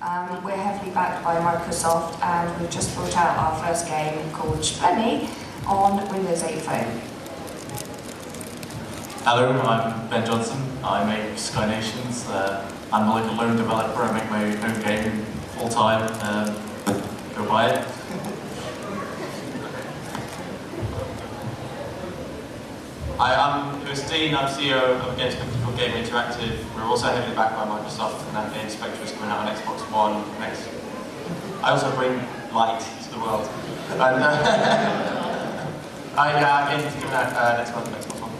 We're heavily backed by Microsoft, and we've just brought out our first game called Splenny on Windows 8 Phone. Hello, I'm Ben Johnson. I make Sky Nations. I'm like a lone developer. I make my own game full time. Go buy it. Hi, I'm Lewis Dean. I'm CEO of a games company called Game Interactive. We're also heavily backed by Microsoft, and that game Spectre is coming out on Xbox One next year. I also bring light to the world. And game is coming out next month on Xbox One.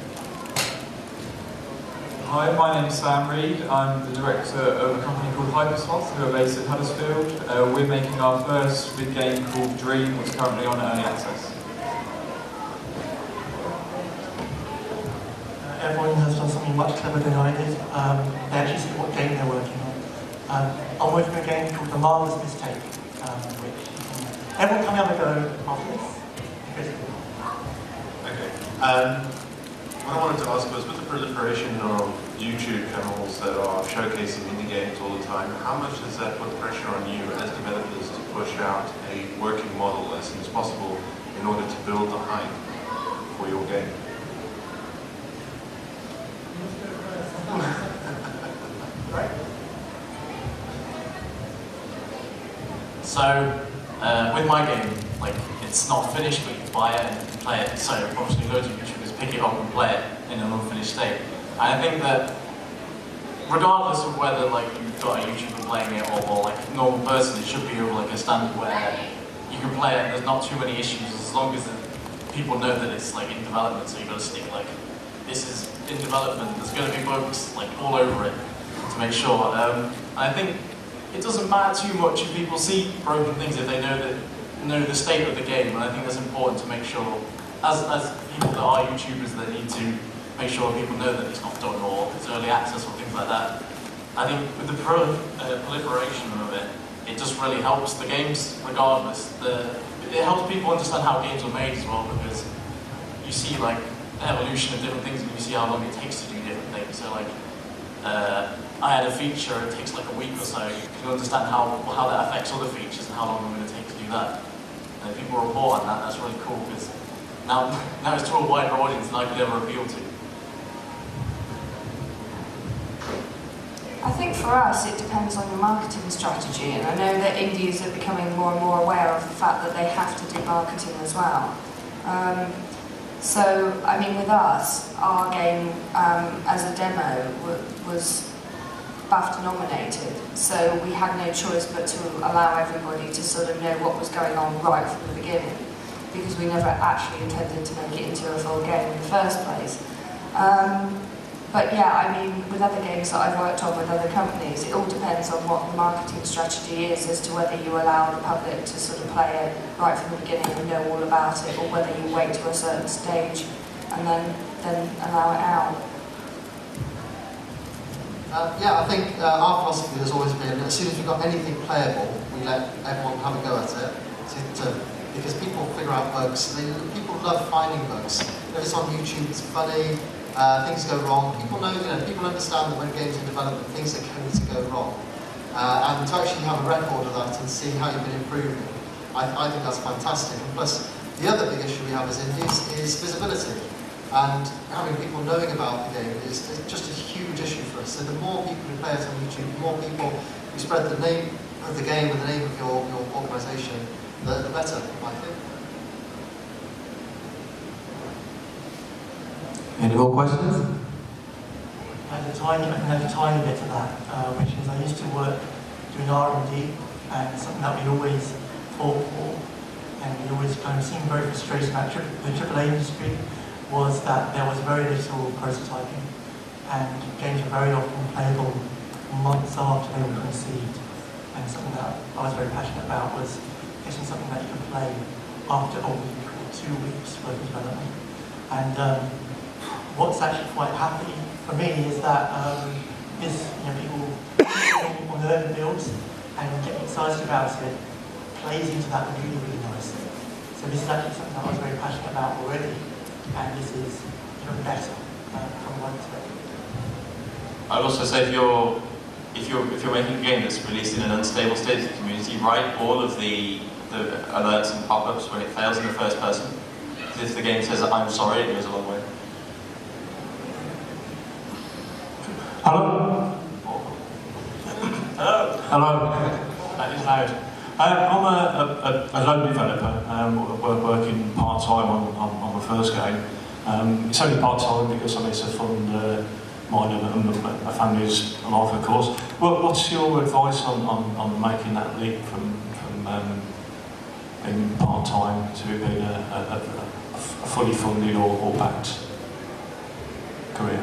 Hi, my name's Sam Reed. I'm the director of a company called Hypersloth, who are based in Huddersfield. We're making our first big game called Dream, which is currently on early access. Everyone has done something much cleverer than I did. They actually see what game they're working on. I'm working on a game called The Marvelous Mistake, which everyone can have a go after this. Okay. What I wanted to ask was, with the proliferation of YouTube channels that are showcasing indie games all the time, how much does that put pressure on you as developers to push out a working model as soon as possible in order to build the hype for your game? So, with my game, like, it's not finished, but you buy it and you can play it. So, obviously, loads of YouTubers pick it up and play it in an unfinished state. And I think that, regardless of whether like you've got a YouTuber playing it or like a normal person, it should be of like a standard where you can play it and there's not too many issues, as long as people know that it's like in development. So you've got to stick like, this is in development. There's going to be bugs like all over it to make sure. And I think it doesn't matter too much if people see broken things if they know the state of the game. And I think that's important to make sure, as people that are YouTubers, that need to make sure people know that it's not done or it's early access or things like that. I think with the proliferation of it, it just really helps the games regardless. It helps people understand how games are made as well, because you see like the evolution of different things and you see how long it takes to do different things. So like, I had a feature, it takes like a week or so. You can understand how that affects other features and how long it's going to take to do that. And if people report on that, that's really cool, because now it's to a wider audience than I could ever appeal to. I think for us it depends on your marketing strategy, and I know that indies are becoming more and more aware of the fact that they have to do marketing as well. So, I mean, with us, our game as a demo was BAFTA nominated, so we had no choice but to allow everybody to sort of know what was going on right from the beginning, because we never actually intended to make it into a full game in the first place. But yeah, I mean, with other games that I've worked on with other companies, it all depends on what the marketing strategy is as to whether you allow the public to sort of play it right from the beginning and know all about it, or whether you wait to a certain stage and then allow it out. Yeah, I think our philosophy has always been, as soon as we've got anything playable, we let everyone have a go at it, because people figure out bugs. People love finding bugs. If it's on YouTube, it's funny. Things go wrong. People know, people understand that when games are in development, things are going to go wrong. And to actually have a record of that and see how you've been improving, I think that's fantastic. And plus, the other big issue we have as indies is visibility. And having people knowing about the game is just a huge issue for us. So the more people who play it on YouTube, the more people who spread the name of the game and the name of your organisation, the better, I think. Any more questions? I can add a tiny bit to that, which is I used to work doing R&D, and something that we always fought for, and we always kind of seemed very frustrated about the AAA industry, was that there was very little prototyping, and games were very often playable months after they were conceived. And something that I was very passionate about was getting something that you could play after a week or 2 weeks worth of development. And what's actually quite happy for me is that people on early builds and getting excited about it plays into that really, really nicely. So this is actually something that I was very passionate about already, and this is even better from my perspective. I would also say if you're if you're making a game that's released in an unstable state of the community, write all of the alerts and pop-ups when it fails in the first person. Because if the game says I'm sorry, it goes a long way. Hello? Hello. Hello. That is loud. I'm a loan developer, working part-time on the first game. It's only part-time because I need to fund mine and my family's life, of course. What's your advice on making that leap from being part-time to being a fully funded or backed career?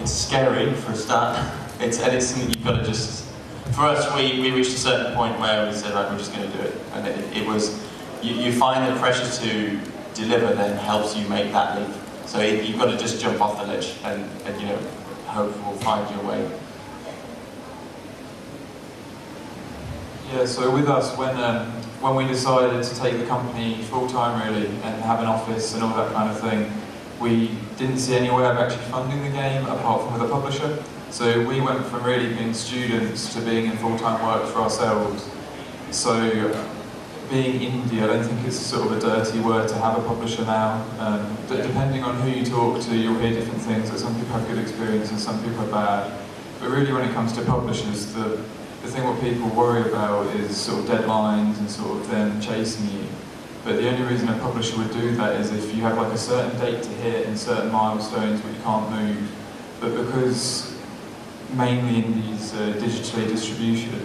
It's scary for a start. It's something you've got to just... For us, we reached a certain point where we said, right, we're just going to do it. And it was... You find the pressure to deliver then helps you make that leap. So you've got to just jump off the ledge and you know, hope we'll find your way. Yeah, so with us, when we decided to take the company full-time really, and have an office and all that kind of thing, we didn't see any way of actually funding the game apart from with a publisher. So we went from really being students to being in full-time work for ourselves. So being indie, I don't think it's sort of a dirty word to have a publisher now. Depending on who you talk to, you'll hear different things, that some people have good experiences, some people are bad. But really when it comes to publishers, the thing what people worry about is sort of deadlines and sort of them chasing you. But the only reason a publisher would do that is if you have like a certain date to hit and certain milestones which you can't move. But because mainly indies are digitally distributed,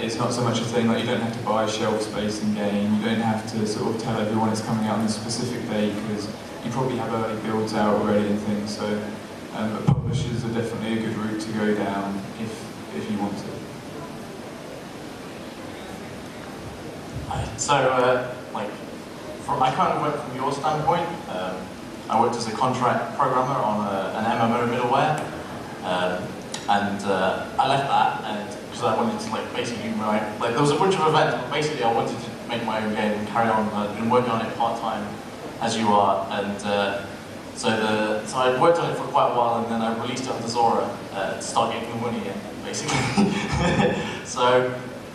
it's not so much a thing like you don't have to buy shelf space in game, you don't have to sort of tell everyone it's coming out on a specific date because you probably have early builds out already and things. So publishers are definitely a good route to go down if you want to. So, I kind of work from your standpoint. I worked as a contract programmer on an MMO middleware, and I left that and because I wanted to basically there was a bunch of events, but basically I wanted to make my own game and carry on. I'd been working on it part time, as you are, and so I worked on it for quite a while, and then I released it onto Zora to start getting the money in, basically. So.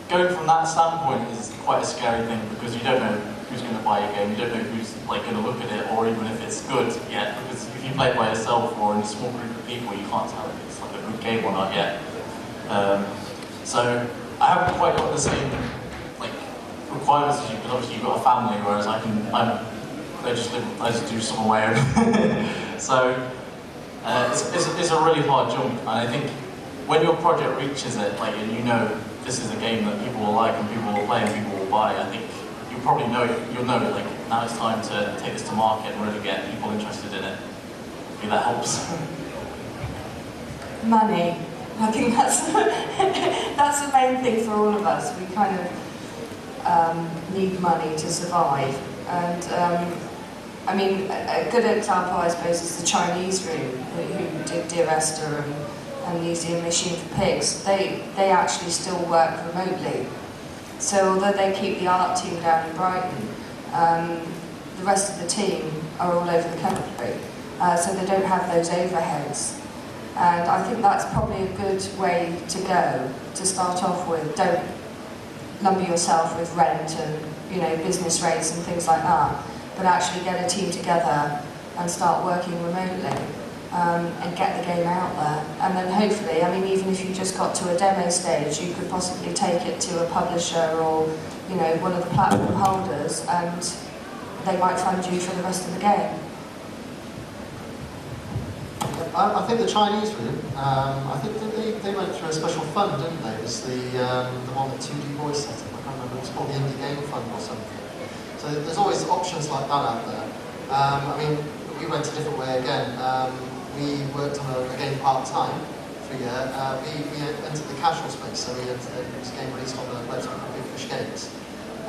Going from that standpoint is quite a scary thing because you don't know who's going to buy your game, you don't know who's going to look at it or even if it's good yet, because if you play it by yourself or in a small group of people you can't tell if it's a good game or not yet. So I haven't quite got the same requirements as you, because obviously you've got a family, whereas I just do some of my own. So it's a really hard jump, and I think when your project reaches it, and you know this is a game that people will like and people will play and people will buy, I think you'll probably know, now it's time to take this to market and really get people interested in it. Maybe that helps. Money. I think that's the main thing for all of us. We kind of need money to survive. And I mean, a good example, I suppose, is the Chinese room who did Dear Esther and Museum Machine for Pigs. They actually still work remotely. So although they keep the art team down in Brighton, the rest of the team are all over the country. So they don't have those overheads. And I think that's probably a good way to go, to start off with. Don't lumber yourself with rent and business rates and things like that, but actually get a team together and start working remotely. And get the game out there. And then hopefully, I mean, even if you just got to a demo stage, you could possibly take it to a publisher or, one of the platform holders, and they might fund you for the rest of the game. I think the Chinese room, I think they went through a special fund, didn't they? It was the one that 2D Boys set up. I can't remember, it was called the Indie Game Fund or something. So there's always options like that out there. I mean, we went a different way again. We worked on a game part-time for a year. We entered the casual space, so it was a game released on the website called Big Fish Games.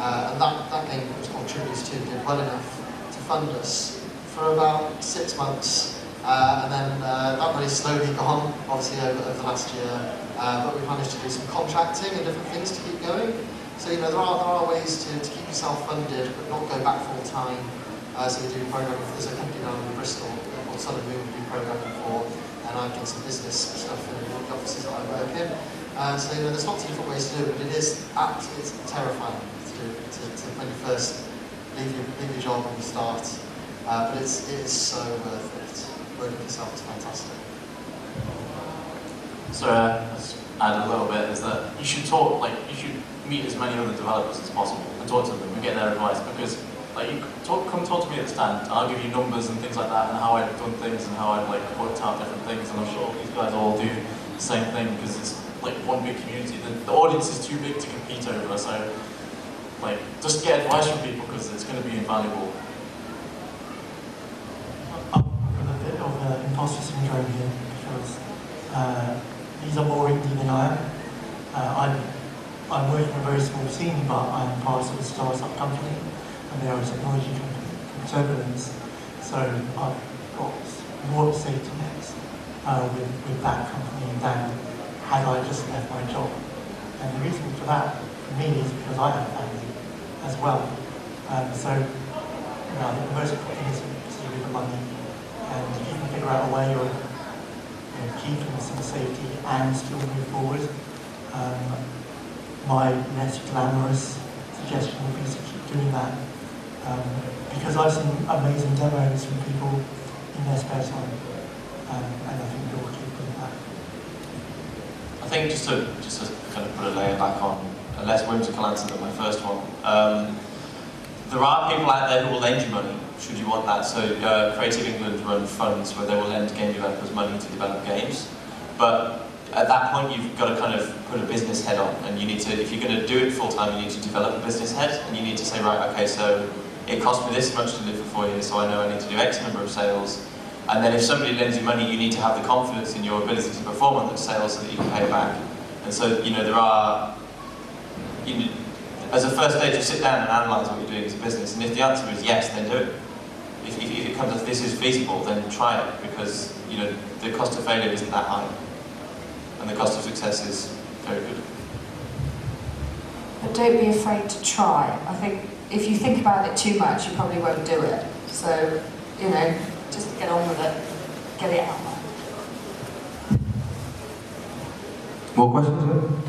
And that game was called Tributes 2, did well enough to fund us for about 6 months. And then that money's slowly gone, obviously over the last year. But we've managed to do some contracting and different things to keep going. So there are ways to keep yourself funded, but not go back full-time. So we do programming. There's a company down in Bristol called Southern Moon we do programming for, and I've done some business stuff in the offices that I work in. So there's lots of different ways to do it, but it is absolutely terrifying to do when you first leave your job and you start. But it is so worth it. Working for yourself is fantastic. So let's add a little bit, is that you should you should meet as many other developers as possible and talk to them and get their advice, because come talk to me at the stand and I'll give you numbers and things like that and how I've done things and how I've worked out different things, and I'm sure these guys all do the same thing because it's like one big community. The audience is too big to compete over, so just get advice from people because it's going to be invaluable. I've got a bit of imposter syndrome here because these are more indie than I am. I'm working in a very small team, but I'm part of a startup company, and they are a technology company called Turbulence. So I've got more safety nets with that company than had I just left my job. And the reason for that, for me, is because I have family as well. So I think the most important thing is to do with the money, and if you can figure out a way of keeping some safety and still move forward. My less glamorous suggestion would be to keep doing that, because I've seen amazing demos from people in their spare time, and I think you'll keep doing that. I think just to kind of put a layer back on, a less whimsical answer than my first one. There are people out there who will lend you money, should you want that. So Creative England run funds where they will lend game developers money to develop games. But at that point, you've got to kind of put a business head on, and you need to, if you're going to do it full time, you need to develop a business head, and you need to say, right, okay, so it costs me this much to live for 4 years, so I know I need to do X number of sales. And then if somebody lends you money, you need to have the confidence in your ability to perform on those sales so that you can pay back. And so, there are, as a first stage, you sit down and analyse what you're doing as a business, and if the answer is yes, then do it. If it comes as this is feasible, then try it, because the cost of failure isn't that high, and the cost of success is very good. But don't be afraid to try. I think if you think about it too much, you probably won't do it. So, just get on with it, get it out there. More questions?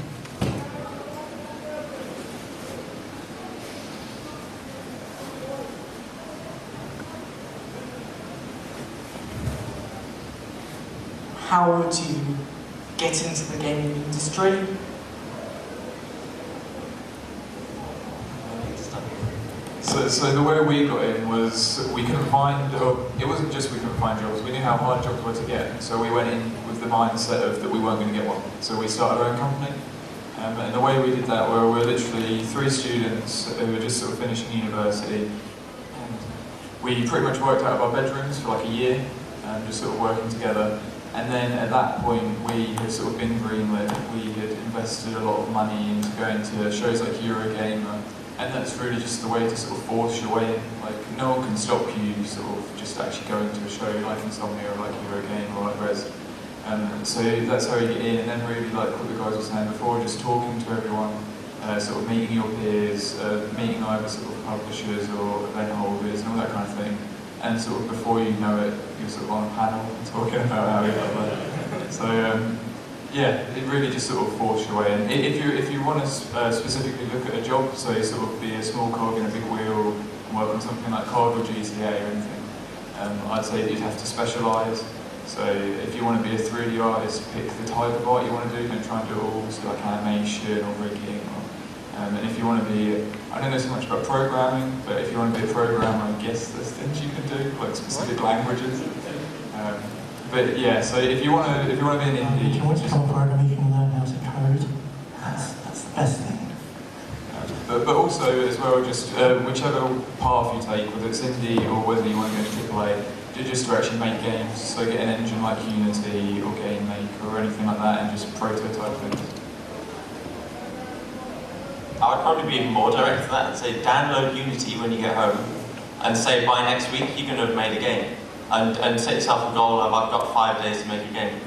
How would you get into the gaming industry? So the way we got in was we couldn't find, it wasn't just we couldn't find jobs, we knew how hard jobs were to get, so we went in with the mindset of that we weren't going to get one. So we started our own company, and the way we did that we were literally 3 students who were just sort of finishing university, and we pretty much worked out of our bedrooms for like a year, just sort of working together. And then at that point, we had sort of been greenlit, we had invested a lot of money into going to shows like Eurogamer, and that's really just the way to sort of force your way in. Like, no one can stop you sort of just actually going to a show like Insomnia or like Eurogamer or like Res. So that's how you get in, and then really like what the guys were saying before, just talking to everyone, sort of meeting your peers, meeting either sort of publishers or event holders and all that kind of thing. And sort of before you know it, you're sort of on a panel and talking about how you got there. So yeah, it really just sort of forced your way in. If you want to specifically look at a job, so you sort of be a small cog in a big wheel and work on something like COD or GTA or anything, I'd say you'd have to specialise. So if you want to be a 3D artist, pick the type of art you want to do. Don't try and do it all, so like animation or rigging. And if you want to be, I don't know so much about programming, but if you want to be a programmer, I guess there's things you can do, like specific languages. But yeah, so if you want to be an indie, if you want to become a programmer, you can learn how to code. That's the best thing. But also as well, just whichever path you take, whether it's indie or whether you want to go to AAA, just to actually make games. So get an engine like Unity or Game Maker or anything like that, and just prototype things. I would probably be even more direct to that and say download Unity when you get home and say by next week you're going to have made a game. And set yourself a goal of I've got 5 days to make a game.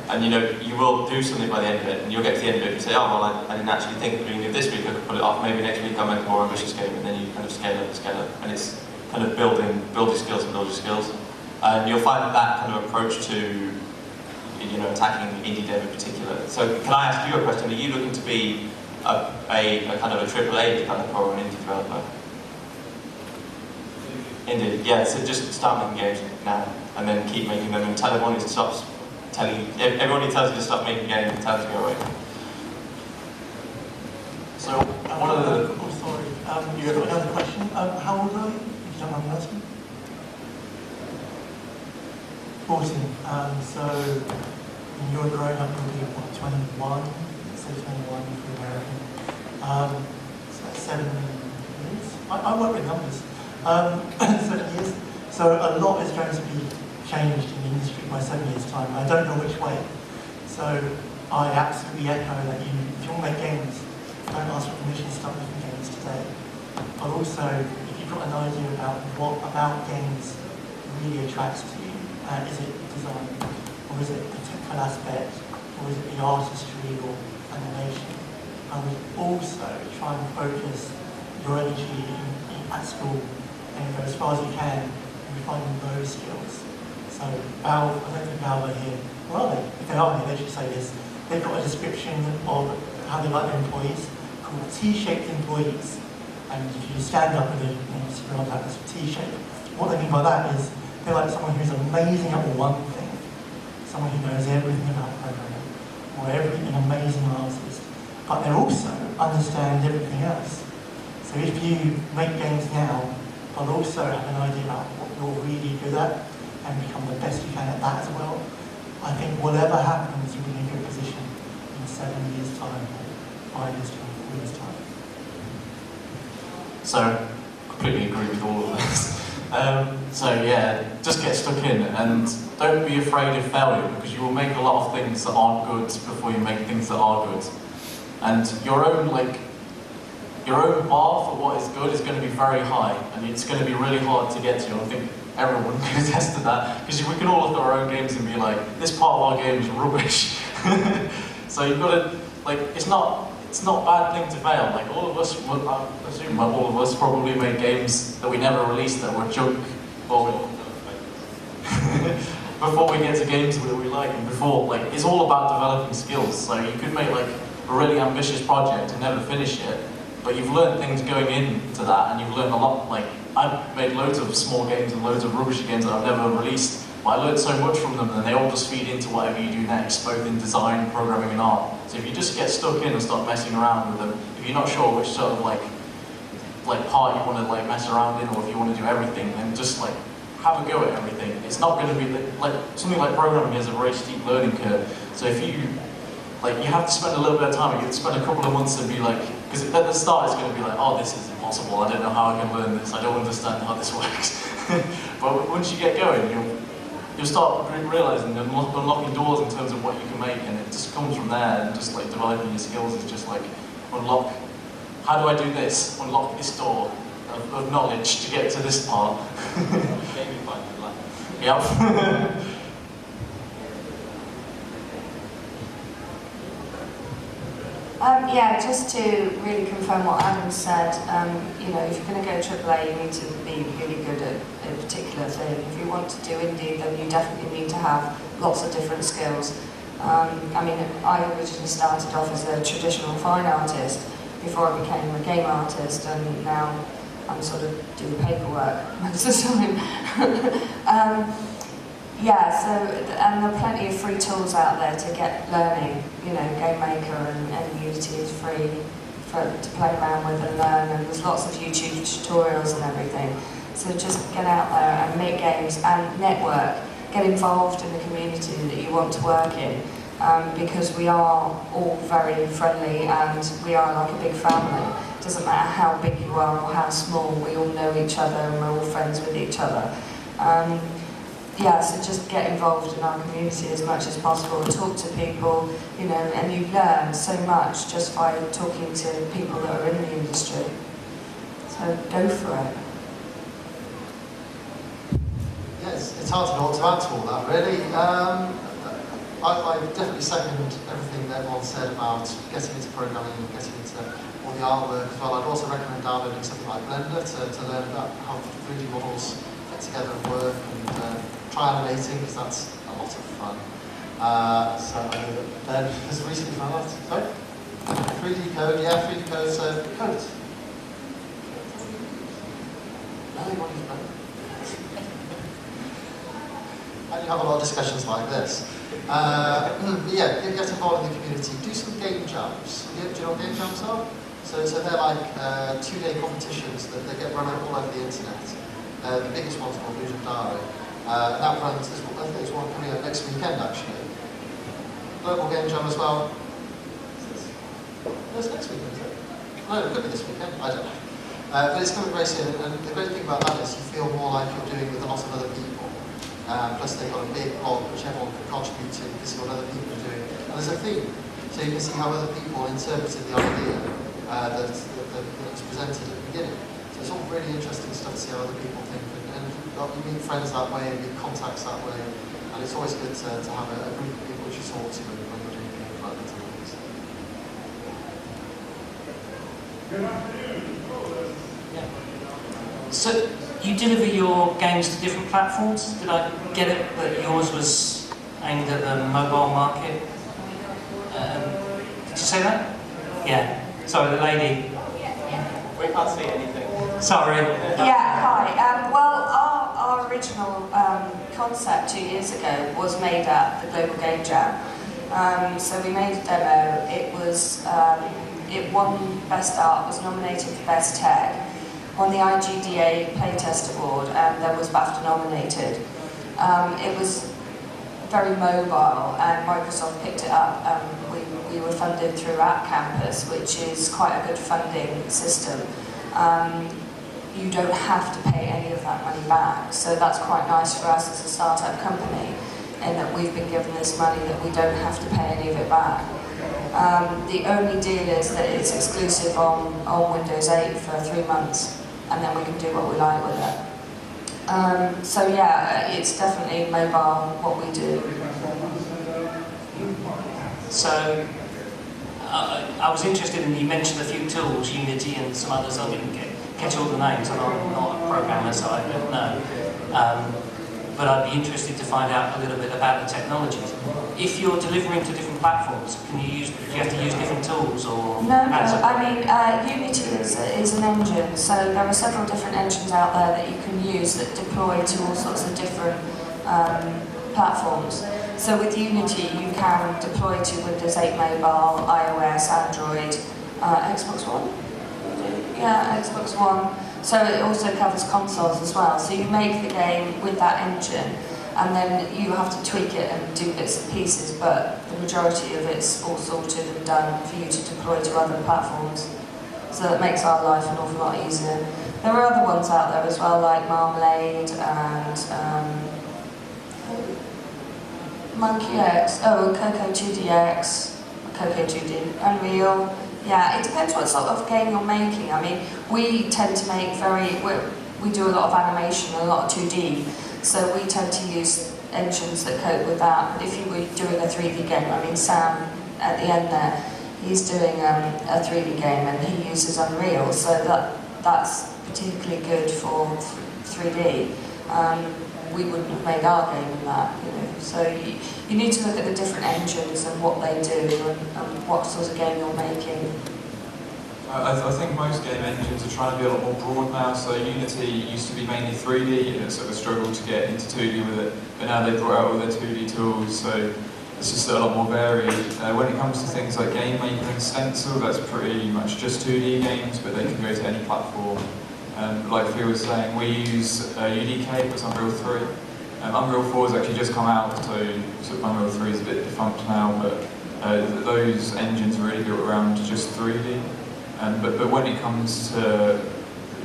And you will do something by the end of it, and you'll get to the end of it and say, oh well, I didn't actually think of doing it this week, I could put it off, maybe next week I'll make a more ambitious game, and then you kind of scale up, and it's kind of build your skills and build your skills. And you'll find that kind of approach to attacking indie dev in particular. So can I ask you a question? Are you looking to be a kind of a AAA developer or an indie developer? Indie, yeah. So just start making games now, and then keep making them, and tell everyone to stop everyone who tells you to stop making games and tell them to go away. So one of the... Oh, sorry. You got another question? How old are you, if you don't mind me asking? 14. So when you're growing up, you'll be, what, 21? Say 21 if you're American. So that's 7 years. I work with numbers. 7 years. So a lot is going to be changed in the industry by 7 years' time. I don't know which way. So I absolutely echo that if you want to make games, don't ask for permission to start making games today. But also, if you've got an idea about what about games really attracts to you, is it design, or is it the technical aspect, or is it the artistry or animation? I would also try and focus your energy at school and go as far as you can in refining those skills. So Valve, I don't think Valve are here. Well, if they are here, they should say this. They've got a description of how they like their employees called T-shaped employees. And if you stand up with around that as T-shaped, what they mean by that is they're like someone who's amazing at one thing, someone who knows everything about programming, or an amazing artist, but they also understand everything else. So if you make games now, but also have an idea about what you're really good at, and become the best you can at that as well, I think whatever happens, you'll be in a good position in 7 years' time, 5 years' time, 4 years' time. So, completely agree with all of this. So yeah, just get stuck in and don't be afraid of failure, because you will make a lot of things that aren't good before you make things that are good. And your own bar for what is good is going to be very high, and it's going to be really hard to get to. I think everyone can attest to that, because we can all look at our own games and be like, this part of our game is rubbish. So you've got to, it's not a bad thing to fail. Like all of us, I assume all of us probably made games that we never released that were junk before we get to games that we like, and before, it's all about developing skills. So you could make a really ambitious project and never finish it, but you've learned things going into that, and you've learned a lot. I've made loads of small games and loads of rubbish games that I've never released, but I learned so much from them, and they all just feed into whatever you do next, both in design, programming, and art. So if you just get stuck in and start messing around with them, if you're not sure which sort of part you want to mess around in, or if you want to do everything, then just have a go at everything. It's not going to be something like programming is a very steep learning curve. So if you you have to spend a little bit of time. You have to spend a couple of months and be because at the start it's going to be oh, this is impossible. I don't know how I can learn this. I don't understand how this works. But once you get going, you'll start realizing and unlocking doors in terms of what you can make, and it just comes from there. And just developing your skills is just unlock. How do I do this? Unlock this door of knowledge to get to this part. Yep. Yeah, just to really confirm what Adam said, if you're going to go AAA, you need to be really good at a particular thing. If you want to do indie, then you definitely need to have lots of different skills. I originally started off as a traditional fine artist before I became a game artist, and now I'm sort of doing paperwork most of the time. And there are plenty of free tools out there to get learning. Game Maker and Unity is free to play around with and learn, and there's lots of YouTube tutorials and everything. So just get out there and make games and network. Get involved in the community that you want to work in, because we are all very friendly and we are like a big family. It doesn't matter how big you are or how small, we all know each other and we're all friends with each other. So just get involved in our community as much as possible, talk to people, and you learn so much just by talking to people that are in the industry. So go for it. Yes, it's hard to know what to add to all that, really. I definitely second everything that everyone said about getting into programming and getting into all the artwork as well. I'd also recommend downloading something like Blender to learn about how 3D models get together and work and try animating, because that's a lot of fun. So then there's recently found out, sorry? 3D code, yeah, 3D code, so code. Anybody's better. And you have a lot of discussions like this. Yeah, get involved in the community, do some game jams. Do you know what game jams are? So they're like 2-day competitions that they get run all over the internet. The biggest one's called Legendary. That runs, I think there's one coming up next weekend actually. Global game jam as well. No, it's next weekend, is it? No, it could be this weekend, I don't know. But it's coming very soon, and the great thing about that is you feel more like you're doing with a lot of other people. Plus they've got a big blog which everyone can contribute to because see what other people are doing. And there's a theme, so you can see how other people interpreted the idea that was presented at the beginning. So it's all really interesting stuff to see how other people think, and you meet friends that way and meet contacts that way, and it's always good to have a group of people which you talk to when you're doing game development and things. Good afternoon. So you deliver your games to different platforms. Did I get it that yours was aimed at the mobile market? Did you say that? Yeah. Sorry, the lady. We can't see anything. Sorry. Yeah, hi. Well, our original concept 2 years ago was made at the Global Game Jam. So we made a demo. It won Best Art, was nominated for Best Tech, won the IGDA Playtest Award, and then was BAFTA nominated. It was very mobile, and Microsoft picked it up. We were funded through App Campus, which is quite a good funding system. You don't have to pay any of that money back, so that's quite nice for us as a startup company, in that we've been given this money that we don't have to pay any of it back. The only deal is that it's exclusive on Windows 8 for 3 months, and then we can do what we like with it. So yeah, it's definitely mobile, what we do. So I was interested in, you mentioned a few tools, Unity and some others. I didn't catch all the names. I'm not a programmer, so I don't know. But I'd be interested to find out a little bit about the technologies. If you're delivering to different platforms, do you have to use different tools, or? No, I mean, Unity is an engine, so there are several different engines out there that you can use that deploy to all sorts of different platforms. So with Unity, you can deploy to Windows 8 Mobile, iOS, Android, Xbox One? Yeah, Xbox One. So it also covers consoles as well. So you make the game with that engine, and then you have to tweak it and do bits and pieces, but the majority of it's all sorted and done for you to deploy to other platforms. So that makes our life an awful lot easier. There are other ones out there as well, like Marmalade and Monkey X, Coco 2DX, Coco 2D, Unreal. Yeah, it depends what sort of game you're making. I mean, we tend to make we do a lot of animation, a lot of 2D, so we tend to use engines that cope with that. But if you were doing a 3D game, I mean, Sam, at the end there, he's doing a 3D game and he uses Unreal, so that's particularly good for 3D. We wouldn't have made our game in that, you know. So you need to look at the different engines and what they do and what sort of game you're making. I think most game engines are trying to be a lot more broad now. So Unity used to be mainly 3D, and it sort of struggled to get into 2D with it. But now they brought out all their 2D tools, so it's just a lot more varied. When it comes to things like Game Maker and Stencil, that's pretty much just 2D games, but they can go to any platform. Like Phil was saying, we use UDK, it's Unreal 3. Unreal 4 has actually just come out, so sort of Unreal 3 is a bit defunct now, but those engines are really built around just 3D. But when it comes to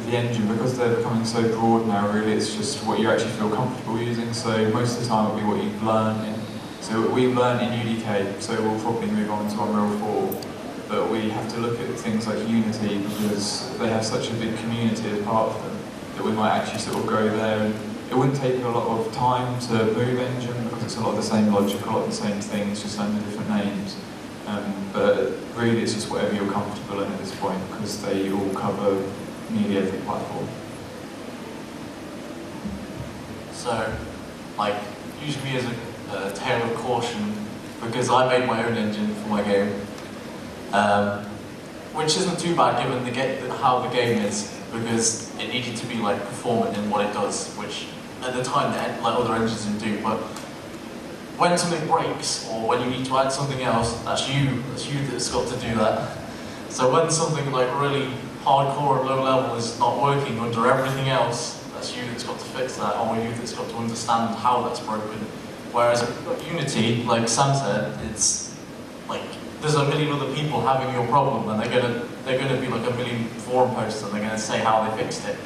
the engine, because they're becoming so broad now, really it's just what you actually feel comfortable using. So most of the time it'll be what you've learned in. So we've learned in UDK, so we'll probably move on to Unreal 4. But we have to look at things like Unity because they have such a big community as part of them that we might actually sort of go there. And it wouldn't take a lot of time to move engine because it's a lot of the same logic, a lot of the same things, just under different names. But really it's just whatever you're comfortable in at this point because they all cover nearly every platform. So, like, use me as a tale of caution, because I made my own engine for my game, which isn't too bad given how the game is, because it needed to be like performant in what it does, which at the time like other engines didn't do. But when something breaks, or when you need to add something else, that's you that's got to do that. So when something like really hardcore and low level is not working under everything else, that's you that's got to fix that, or you that's got to understand how that's broken. Whereas Unity, like Sam said, it's like there's a million other people having your problem, and they're gonna be like a million forum posts, and they're gonna say how they fixed it.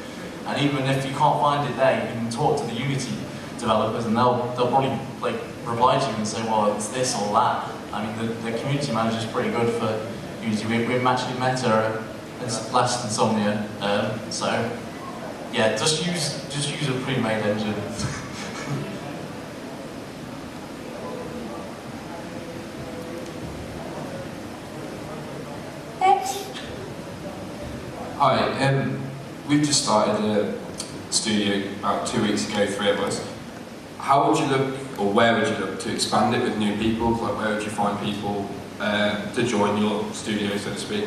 And even if you can't find it there, you can talk to the Unity developers, and they'll probably like reply to you and say, well, it's this or that. I mean, the community manager is pretty good for Unity. We actually met her at last Insomnia, so yeah, just use a pre-made engine. Hi, we've just started a studio about 2 weeks ago, 3 of us. How would you look, or where would you look to expand it with new people? Like, where would you find people to join your studio, so to speak?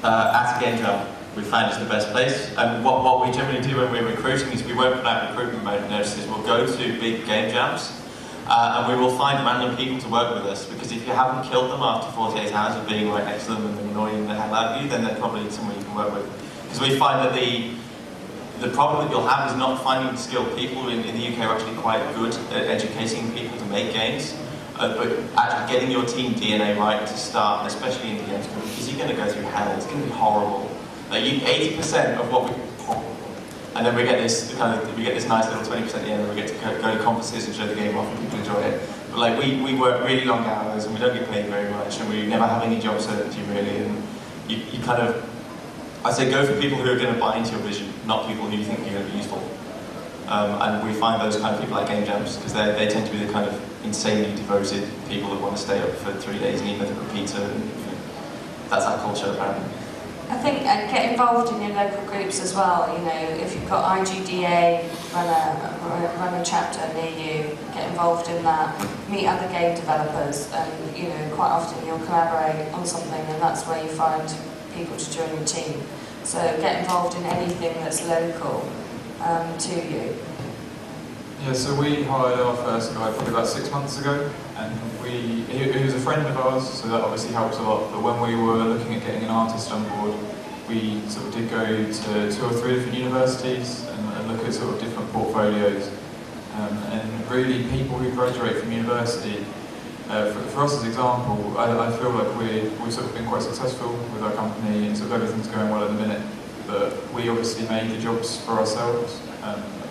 At a game jam, we find it's the best place. And what we generally do when we're recruiting is we won't put out recruitment mode notices. We'll go to big game jams, and we will find random people to work with us, because if you haven't killed them after 48 hours of being right next to them and annoying the hell out of you, then they're probably someone you can work with. Because we find that the problem that you'll have is not finding skilled people. In the UK are actually quite good at educating people to make games, but actually getting your team DNA right to start, especially in the games, because you're going to go through hell. It's going to be horrible. Like 80% of what we, and then we get this nice little 20% at the end, and we get to go to conferences and show the game off, and people enjoy it. But like we work really long hours, and we don't get paid very much, and we never have any job certainty really, and you kind of, I say go for people who are going to buy into your vision, not people who you think are going to be useful. And we find those kind of people at game jams, because they tend to be the kind of insanely devoted people that want to stay up for 3 days and eat nothing but pizza, and that's our culture apparently. I think get involved in your local groups as well. You know, if you've got IGDA, run a chapter near you, get involved in that, meet other game developers, and you know, quite often you'll collaborate on something, and that's where you find people to join your team. So get involved in anything that's local to you. Yeah, so we hired our first guy probably about 6 months ago, and he was a friend of ours, so that obviously helps a lot. But when we were looking at getting an artist on board, we sort of did go to 2 or 3 different universities and look at sort of different portfolios. And really, people who graduate from university, for us as example, I feel like we've sort of been quite successful with our company, and sort of everything's going well at the minute. But we obviously made the jobs for ourselves.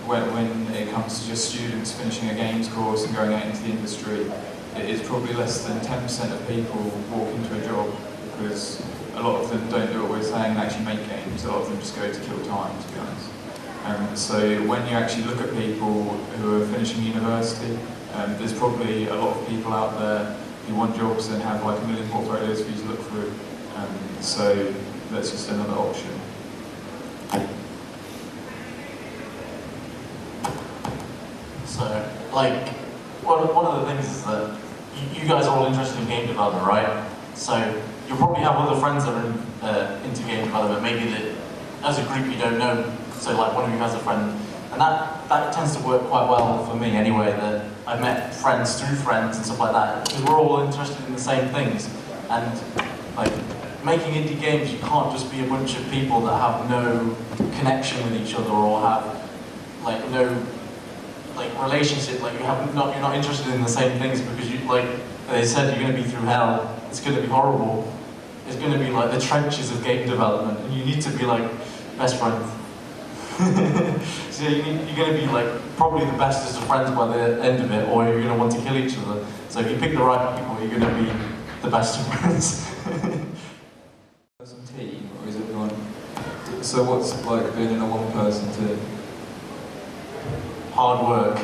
When it comes to just students finishing a games course and going out into the industry, it is probably less than 10% of people walk into a job, because a lot of them don't do what we're saying and actually make games. A lot of them just go to kill time, to be honest. So when you actually look at people who are finishing university, there's probably a lot of people out there who want jobs and have like a million portfolios for you to look through. So that's just another option. So, like, one of the things is that you guys are all interested in game development, right? So you'll probably have other friends that are into game development, maybe that as a group you don't know, so like one of you has a friend, and that tends to work quite well for me anyway, that I've met friends through friends and stuff like that, because we're all interested in the same things. And like, making indie games, you can't just be a bunch of people that have no connection with each other, or have like no relationship, like you're not interested in the same things, because you, like they said, you're going to be through hell. It's going to be horrible. It's going to be like the trenches of game development, and you need to be like best friends. So you're going to be like probably the bestest of friends by the end of it, or you're going to want to kill each other. So if you pick the right people, you're going to be the best of friends. Person team, or is everyone? So what's it like being in a one-person team? Hard work.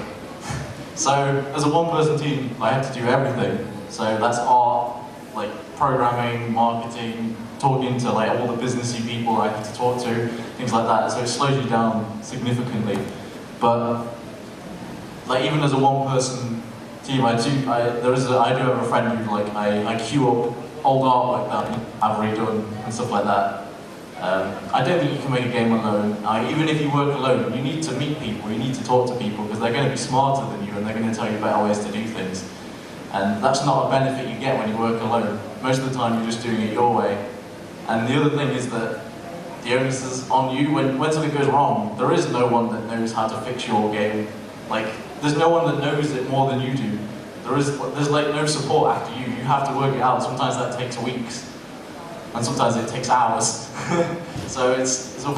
So as a one-person team, I have to do everything. So that's art, like programming, marketing, talking to like all the businessy people I have to talk to, things like that. So it slows you down significantly. But like even as a one-person team, I do have a friend who like I queue up old art like that I've redone and stuff like that. I don't think you can make a game alone. Even if you work alone, you need to meet people, you need to talk to people, because they're going to be smarter than you and they're going to tell you better ways to do things. And that's not a benefit you get when you work alone. Most of the time you're just doing it your way. And the other thing is that the onus is on you. When something goes wrong, there is no one that knows how to fix your game. Like, there's no one that knows it more than you do. There's like no support after you. You have to work it out. Sometimes that takes weeks. And sometimes it takes hours. So it's all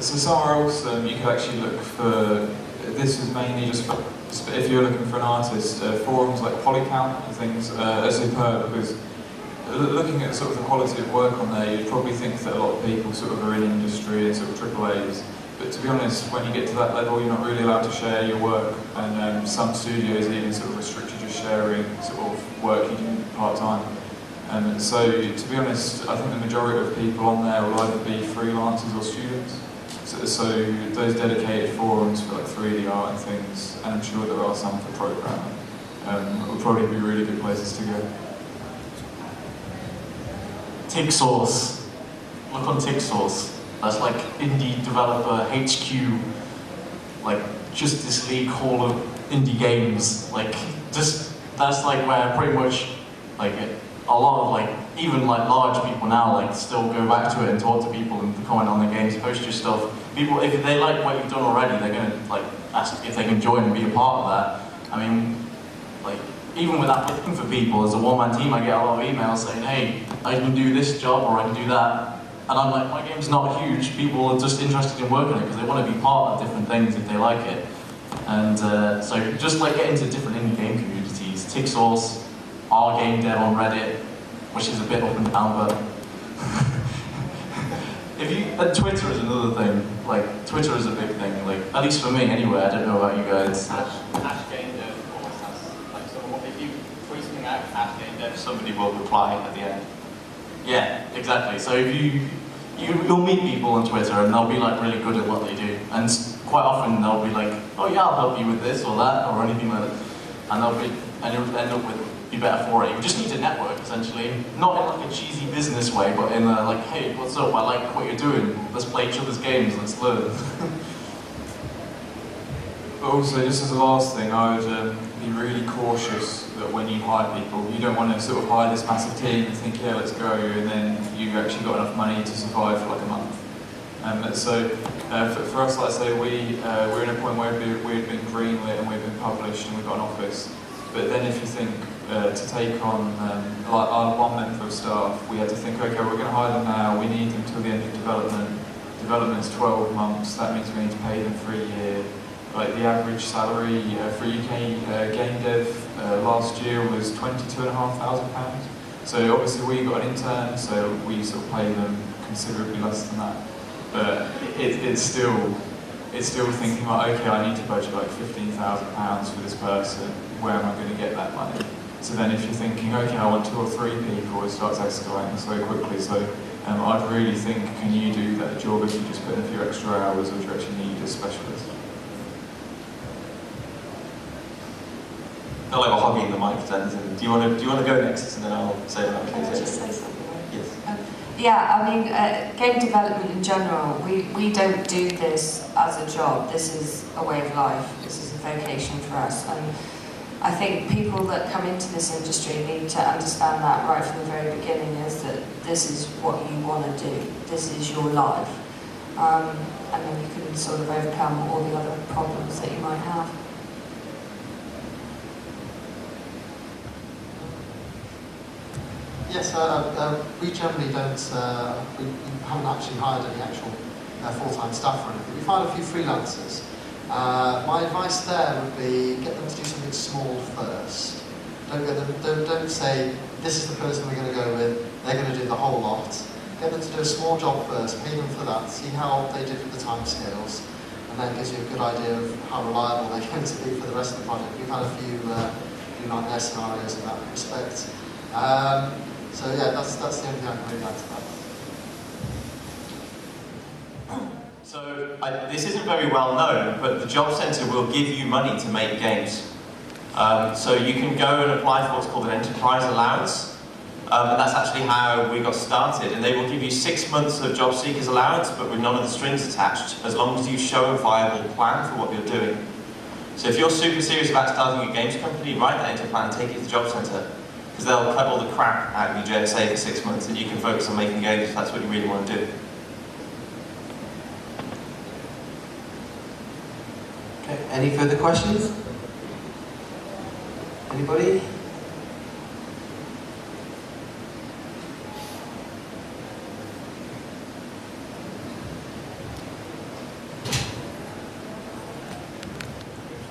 So somewhere else you could actually look for, this is mainly just for, if you're looking for an artist, forums like Polycount and things are superb, because looking at sort of the quality of work on there, you'd probably think that a lot of people sort of are in industry and sort of AAAs. But to be honest, when you get to that level, you're not really allowed to share your work, and some studios even sort of restrict you just sharing sort of work you do part-time. So to be honest, I think the majority of people on there will either be freelancers or students. So those dedicated forums for like 3D art and things, and I'm sure there are some for programming, will probably be really good places to go. TigSource. Look on TigSource. That's like indie developer HQ, like Justice League Hall of Indie Games. Like just that's like where pretty much like a lot of like even like large people now like still go back to it and talk to people and comment on the games, post your stuff. People, if they like what you've done already, they're gonna like ask if they can join and be a part of that. I mean, like even with applying for people as a one-man team, I get a lot of emails saying, hey, I can do this job or I can do that. And I'm like, my game's not huge. People are just interested in working on it because they want to be part of different things if they like it. And so just like get into different indie game communities. TigSource, our game dev on Reddit, which is a bit up and down, but and Twitter is another thing. Like Twitter is a big thing. Like at least for me, anyway. I don't know about you guys. Hash game dev always has like someone. If you tweet something out, hash game dev, somebody will reply at the end. Yeah, exactly. So if you'll meet people on Twitter and they'll be like really good at what they do, and quite often they'll be like, oh yeah, I'll help you with this or that or anything like that, and you'll end up with be better for it. You just need to network essentially, not in like a cheesy business way, but in a like, hey, what's up? I like what you're doing. Let's play each other's games. Let's learn. But also, just as a last thing, I would be really cautious that when you hire people, you don't want to sort of hire this massive team and think, yeah, let's go, and then you've actually got enough money to survive for like a month. So for us, like I say, we're in a point where we've been greenlit and we've been published and we've got an office. But then if you think to take on like our one member of staff, we had to think, okay, we're going to hire them now, we need them till the end of development. Development's 12 months, that means we need to pay them for a year. Like the average salary for UK game dev last year was £22,500. So obviously we got an intern, so we sort of pay them considerably less than that. But it's still thinking like, okay, I need to budget like £15,000 for this person. Where am I going to get that money? So then if you're thinking, okay, I want 2 or 3 people, it starts escalating so quickly. So I'd really think, can you do that job if you just put in a few extra hours, or do you actually need a specialist? Not like we're hogging the mic then. Do you want to go next, and then I'll say that? Can I just say something? Yes. Yeah, I mean, game development in general, we don't do this as a job. This is a way of life. This is a vocation for us. And I think people that come into this industry need to understand that right from the very beginning, is that this is what you want to do. This is your life. And then you can sort of overcome all the other problems that you might have. Yes, we generally don't, we haven't actually hired any actual full-time staff or anything. We've hired a few freelancers. My advice there would be get them to do something small first. Don't say, this is the person we're going to go with, they're going to do the whole lot. Get them to do a small job first, pay them for that, see how they did with the timescales, and that gives you a good idea of how reliable they're going to be for the rest of the project. We've had a few nightmare scenarios in that respect. So yeah, that's the only thing I can really add to that. This isn't very well known, but the Job Centre will give you money to make games. So you can go and apply for what's called an enterprise allowance, and that's actually how we got started. And they will give you 6 months of job seekers allowance, but with none of the strings attached, as long as you show a viable plan for what you're doing. So if you're super serious about starting a games company, write that into a plan and take it to the Job Centre, because they'll cut all the crap out of your JSA for 6 months, and you can focus on making games if that's what you really want to do. Okay, any further questions? Anybody?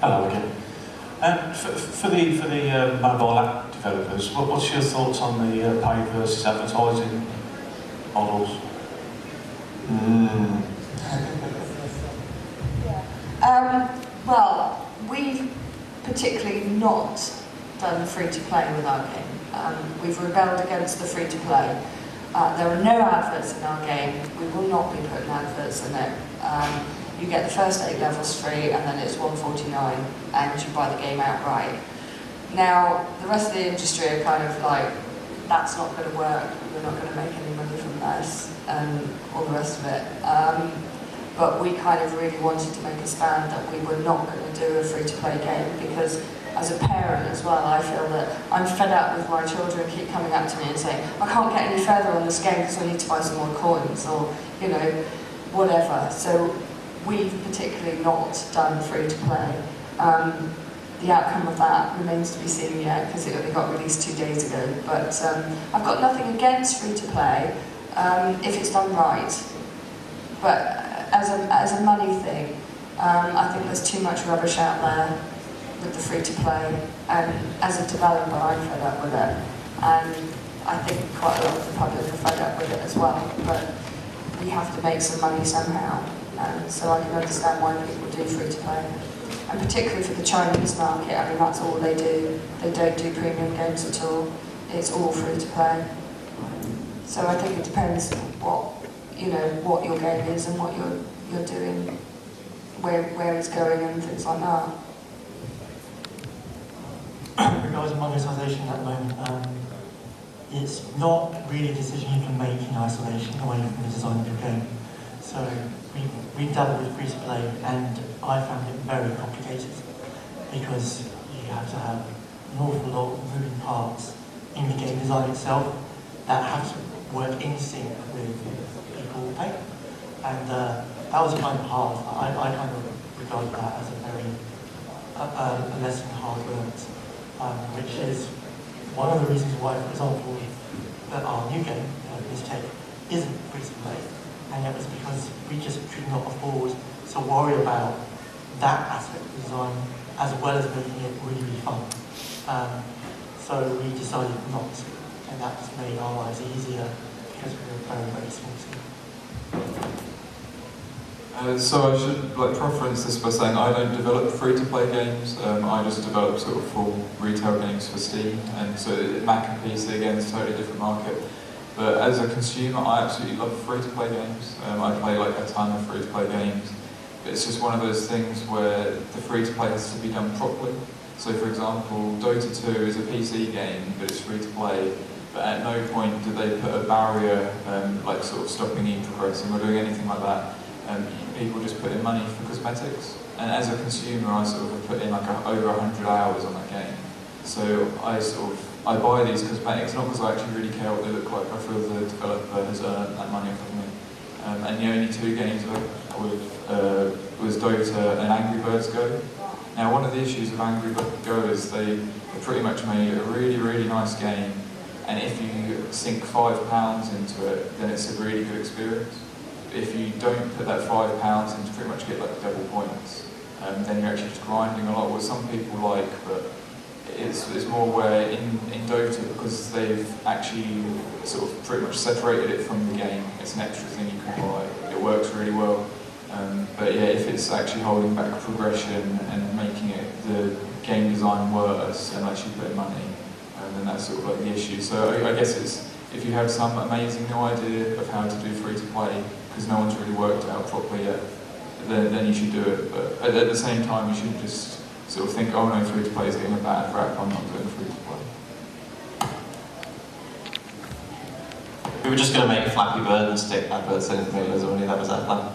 Hello again. For the mobile app developers, what's your thoughts on the paid versus advertising models? Well, we've particularly not done free-to-play with our game. We've rebelled against the free-to-play. There are no adverts in our game. We will not be putting adverts in it. You get the first 8 levels free, and then it's $1.49, and you buy the game outright. Now, the rest of the industry are kind of like, that's not going to work, we're not going to make any money from this, and all the rest of it. But we kind of really wanted to make a stand that we were not going to do a free-to-play game, because as a parent as well, I feel that I'm fed up with my children keep coming up to me and saying, I can't get any further on this game because I need to buy some more coins, or, you know, whatever. So we've particularly not done free-to-play. The outcome of that remains to be seen yet, because it only got released 2 days ago. But I've got nothing against free-to-play if it's done right. But as a money thing, I think there's too much rubbish out there with the free-to-play, and as a developer I'm fed up with it, and I think quite a lot of the public are fed up with it as well, but we have to make some money somehow, and so I can understand why people do free-to-play, and particularly for the Chinese market. I mean, that's all they do. They don't do premium games at all. It's all free-to-play. So I think it depends what your game is and what you're doing, where it's going and things like that. Regarding monetisation at the moment, it's not really a decision you can make in isolation away from the design of your game. So we dabbled with free-to-play, and I found it very complicated because you have to have an awful lot of moving parts in the game design itself that have to work in sync with people who pay. And that was kind of hard. I kind of regard that as a very a lesson hard learned. Which is one of the reasons why, for example, that our new game, Mistake, isn't free-to-play, and it was because we just could not afford to worry about that aspect of design as well as making it really, really fun. So we decided not to, and that just made our lives easier because we were a very, very small team. So I should preference this by saying I don't develop free-to-play games. I just develop sort of full retail games for Steam, and so Mac and PC again is a totally different market. But as a consumer, I absolutely love free-to-play games. I play a ton of free-to-play games. But it's just one of those things where the free-to-play has to be done properly. So for example, Dota 2 is a PC game, but it's free-to-play. But at no point do they put a barrier, sort of stopping you progressing or doing anything like that. People just put in money for cosmetics, and as a consumer I sort of put in over 100 hours on that game. So I buy these cosmetics not because I actually really care what they look like. I feel the developer has earned that money off of me. And the only 2 games was Dota and Angry Birds Go. Now one of the issues of Angry Birds Go is they pretty much made a really, really nice game, and if you sink £5 into it, then it's a really good experience. If you don't put that £5 in to pretty much get double points, then you're actually just grinding a lot, what some people like, but it's more where in Dota, because they've actually sort of pretty much separated it from the game, it's an extra thing you can buy, it works really well. But yeah, if it's actually holding back progression and making it the game design worse unless you put in money, then that's sort of the issue. So I guess it's, if you have some amazing new idea of how to do free-to-play, because no one's really worked out properly yet, then you should do it. But at the same time, you shouldn't just sort of think, oh no, free-to-play is getting a bad rap, I'm not doing free-to-play. We were just going to make Flappy Bird and stick adverts in for loads of money, that was our plan.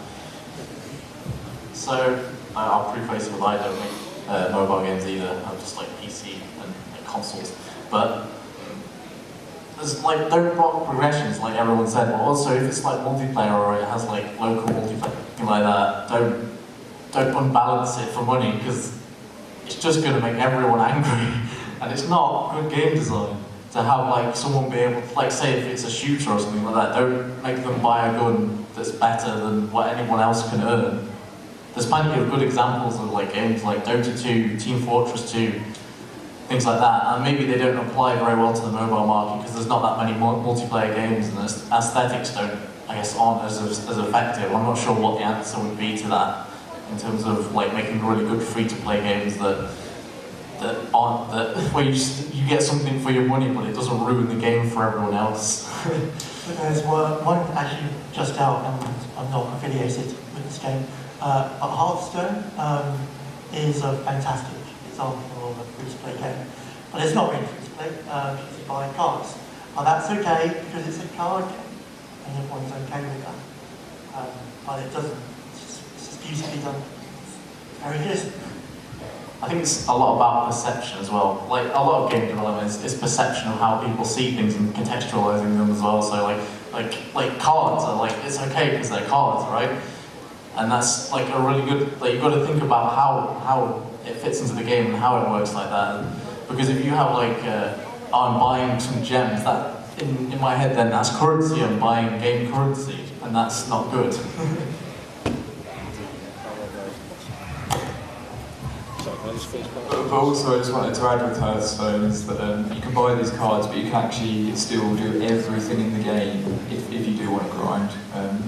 So, I'll preface with I don't make mobile games either, I'm just like PC and consoles. But there's like, don't block progressions like everyone said, but also if it's like multiplayer or it has like local multiplayer, something like that, don't unbalance it for money, because it's just going to make everyone angry, and it's not good game design to have like someone be able to, like say if it's a shooter or something like that, don't make them buy a gun that's better than what anyone else can earn. There's plenty of good examples of like games like Dota 2, Team Fortress 2, things like that, and maybe they don't apply very well to the mobile market because there's not that many multiplayer games, and the aesthetics don't, I guess, aren't as effective. I'm not sure what the answer would be to that in terms of like making really good free-to-play games that where you get something for your money, but it doesn't ruin the game for everyone else. There's one actually just out, and I'm not affiliated with this game. Hearthstone is a fantastic example of a free-to-play game, but it's not really free-to-play because you buy cards. And that's okay because it's a card game, and everyone's okay with that. But it doesn't. It's just beautifully done. Very good. I think it's a lot about perception as well. Like a lot of game development is perception of how people see things and contextualizing them as well. So like cards are like, it's okay because they're cards, right? And that's like a really good, like you've got to think about how it fits into the game and how it works like that. Because if you have like, I'm buying some gems, that in my head then that's currency, I'm buying game currency, and that's not good. But also I just wanted to add with Hearthstone is that you can buy these cards, but you can actually still do everything in the game if you do want to grind.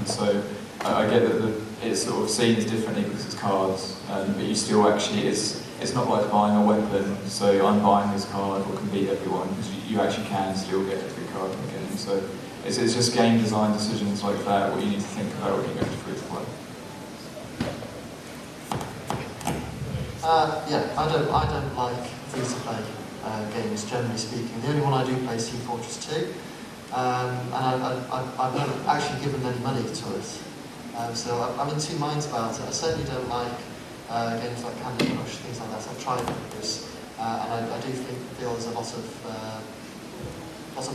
So I get that it's sort of seen as differently because it's cards, but you still actually, it's not like buying a weapon, so I'm buying this card or can beat everyone, because you actually can still get every card in the game. So it's just game design decisions like that, what you need to think about when you go to free-to-play. Yeah, I don't like free-to-play games, generally speaking. The only one I do play is Team Fortress 2, and I've never actually given any money to it. So I'm in two minds about it. I certainly don't like games like Candy Crush, things like that. I've tried those, and I do feel there's a lot of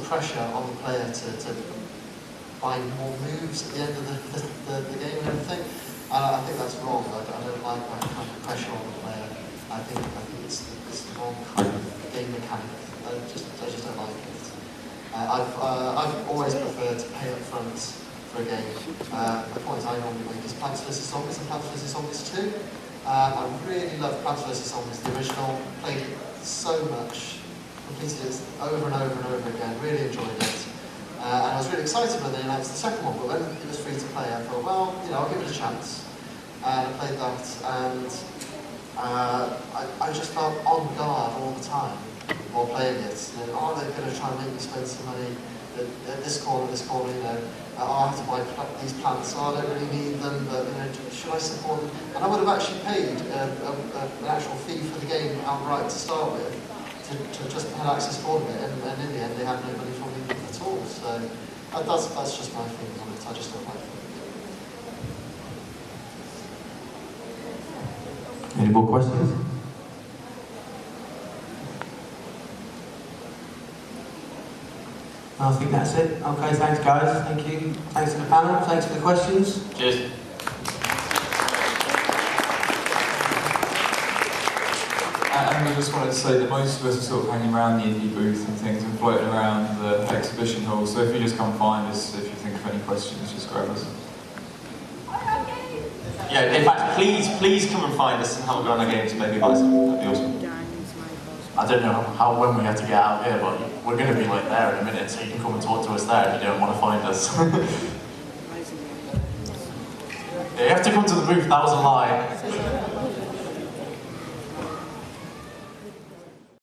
pressure on the player to find more moves at the end of the game and everything. I think that's wrong. I don't like that kind of pressure on the player. I think it's the wrong kind of game mechanic. I just don't like it. I've always preferred to pay up front for a game. The point I normally make is Plants vs Zombies and Plants vs Zombies 2. I really love Plants vs Zombies, the original. Played it so much, completed it over and over and over again. Really enjoyed it. And I was really excited when they announced the second one, but when it was free to play, I thought, well, I'll give it a chance. And I played that, and I just felt on guard all the time while playing it. Are they going to try and make me spend some money at this corner, I have to buy these plants, I don't really need them, but should I support them? And I would have actually paid an actual fee for the game outright to start with, to just have access for it, and in the end they had no money from me at all. So that's just my feeling on it. I just don't like it. Any more questions? I think that's it. Okay, thanks guys. Thank you. Thanks to the panel. Thanks for the questions. Cheers. And I just wanted to say that most of us are sort of hanging around the indie booth and things and floating around the exhibition hall, so if you just come find us, if you think of any questions, just grab us. Yeah, in fact, please come and find us and have a go on our games and maybe buy some. That'd be awesome. I don't know when we have to get out here, but we're going to be like there in a minute, so you can come and talk to us there if you don't want to find us. Yeah, you have to come to the booth, that was a lie.